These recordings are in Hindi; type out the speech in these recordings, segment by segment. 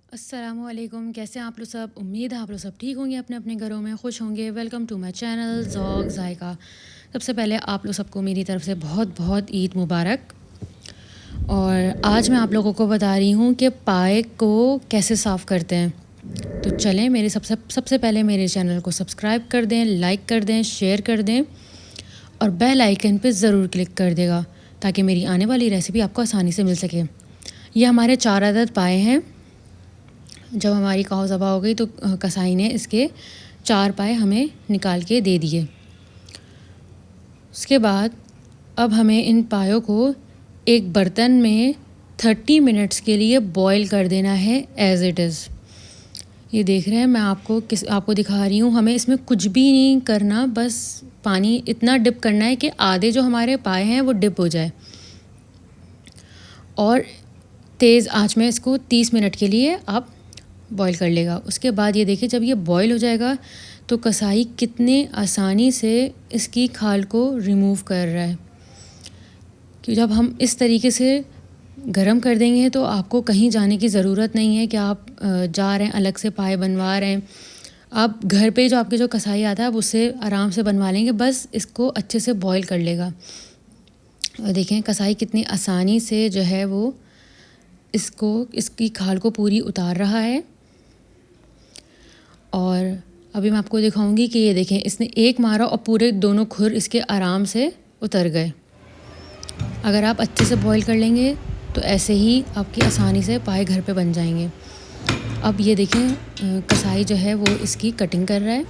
अस्सलामुअलैकुम, कैसे हैं आप लोग सब। उम्मीद है आप लोग सब ठीक होंगे, अपने अपने घरों में खुश होंगे। Welcome to my channel Zauq Zaiqa. सबसे पहले आप लोग सबको मेरी तरफ़ से बहुत बहुत ईद मुबारक। और आज मैं आप लोगों को बता रही हूँ कि पाए को कैसे साफ़ करते हैं। तो चलें, मेरे सबसे पहले मेरे चैनल को सब्सक्राइब कर दें, लाइक कर दें, शेयर कर दें और बेल आइकन पे ज़रूर क्लिक कर देगा ताकि मेरी आने वाली रेसिपी आपको आसानी से मिल सके। ये हमारे 4 अदद पाए हैं। जब हमारी काव ज़बा हो गई तो कसाई ने इसके 4 पाए हमें निकाल के दे दिए। उसके बाद अब हमें इन पायों को एक बर्तन में 30 मिनट्स के लिए बॉईल कर देना है एज़ इट इज़। ये देख रहे हैं, मैं आपको दिखा रही हूँ। हमें इसमें कुछ भी नहीं करना, बस पानी इतना डिप करना है कि आधे जो हमारे पाए हैं वो डिप हो जाए। और तेज़ आंच में इसको 30 मिनट के लिए आप बॉईल कर लेगा। उसके बाद ये देखिए, जब ये बॉईल हो जाएगा तो कसाई कितने आसानी से इसकी खाल को रिमूव कर रहा है। कि जब हम इस तरीके से गरम कर देंगे तो आपको कहीं जाने की ज़रूरत नहीं है कि आप जा रहे हैं अलग से पाए बनवा रहे हैं। आप घर पे जो आपके जो कसाई आता है आप उससे आराम से बनवा लेंगे, बस इसको अच्छे से बॉईल कर लेगा। और देखें कसाई कितनी आसानी से जो है वो इसकी खाल को पूरी उतार रहा है। और अभी मैं आपको दिखाऊंगी कि ये देखें, इसने एक मारा और पूरे दोनों खुर इसके आराम से उतर गए। अगर आप अच्छे से बॉईल कर लेंगे तो ऐसे ही आपकी आसानी से पाए घर पे बन जाएंगे। अब ये देखें, कसाई जो है वो इसकी कटिंग कर रहा है।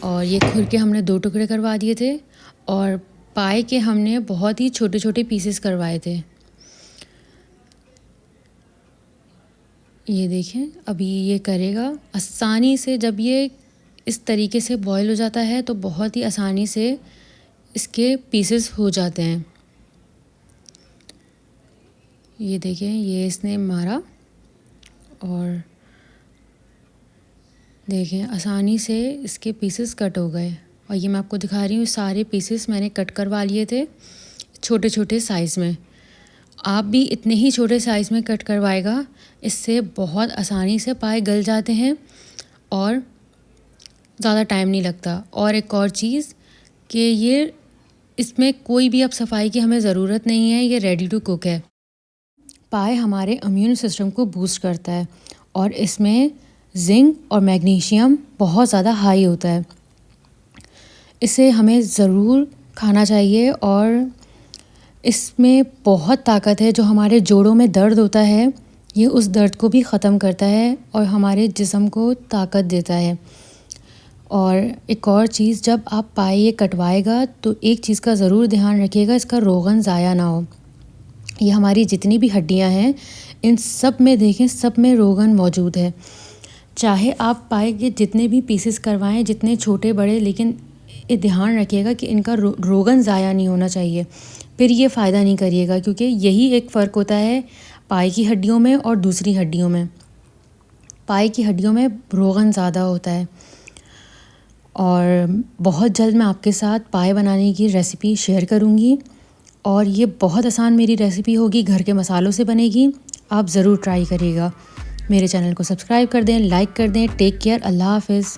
और ये खुर के हमने 2 टुकड़े करवा दिए थे और पाए के हमने बहुत ही छोटे छोटे पीसेस करवाए थे। ये देखें, अभी ये करेगा आसानी से। जब ये इस तरीके से बॉईल हो जाता है तो बहुत ही आसानी से इसके पीसेस हो जाते हैं। ये देखें, ये इसने मारा और देखें आसानी से इसके पीसेस कट हो गए। और ये मैं आपको दिखा रही हूँ, सारे पीसेस मैंने कट करवा लिए थे छोटे छोटे साइज़ में। आप भी इतने ही छोटे साइज़ में कट करवाएगा, इससे बहुत आसानी से पाए गल जाते हैं और ज़्यादा टाइम नहीं लगता। और एक और चीज़ कि ये इसमें कोई भी अब सफाई की हमें ज़रूरत नहीं है, ये रेडी टू कुक है। पाए हमारे इम्यून सिस्टम को बूस्ट करता है और इसमें जिंक और मैग्नीशियम बहुत ज़्यादा हाई होता है। इसे हमें ज़रूर खाना चाहिए और इसमें बहुत ताकत है। जो हमारे जोड़ों में दर्द होता है, ये उस दर्द को भी ख़त्म करता है और हमारे जिस्म को ताकत देता है। और एक और चीज़, जब आप पाए ये कटवाएगा तो एक चीज़ का ज़रूर ध्यान रखिएगा, इसका रोगन ज़ाया ना हो। ये हमारी जितनी भी हड्डियां हैं इन सब में देखें, सब में रोगन मौजूद है। चाहे आप पाए के जितने भी पीसेस करवाएं, जितने छोटे बड़े, लेकिन ये ध्यान रखिएगा कि इनका रोगन ज़ाया नहीं होना चाहिए। फिर ये फ़ायदा नहीं करिएगा, क्योंकि यही एक फ़र्क होता है पाए की हड्डियों में और दूसरी हड्डियों में। पाए की हड्डियों में रोगन ज़्यादा होता है। और बहुत जल्द मैं आपके साथ पाए बनाने की रेसिपी शेयर करूँगी और ये बहुत आसान मेरी रेसिपी होगी, घर के मसालों से बनेगी। आप ज़रूर ट्राई करिएगा। मेरे चैनल को सब्सक्राइब कर दें, लाइक कर दें। टेक केयर, अल्लाह हाफ़िज़।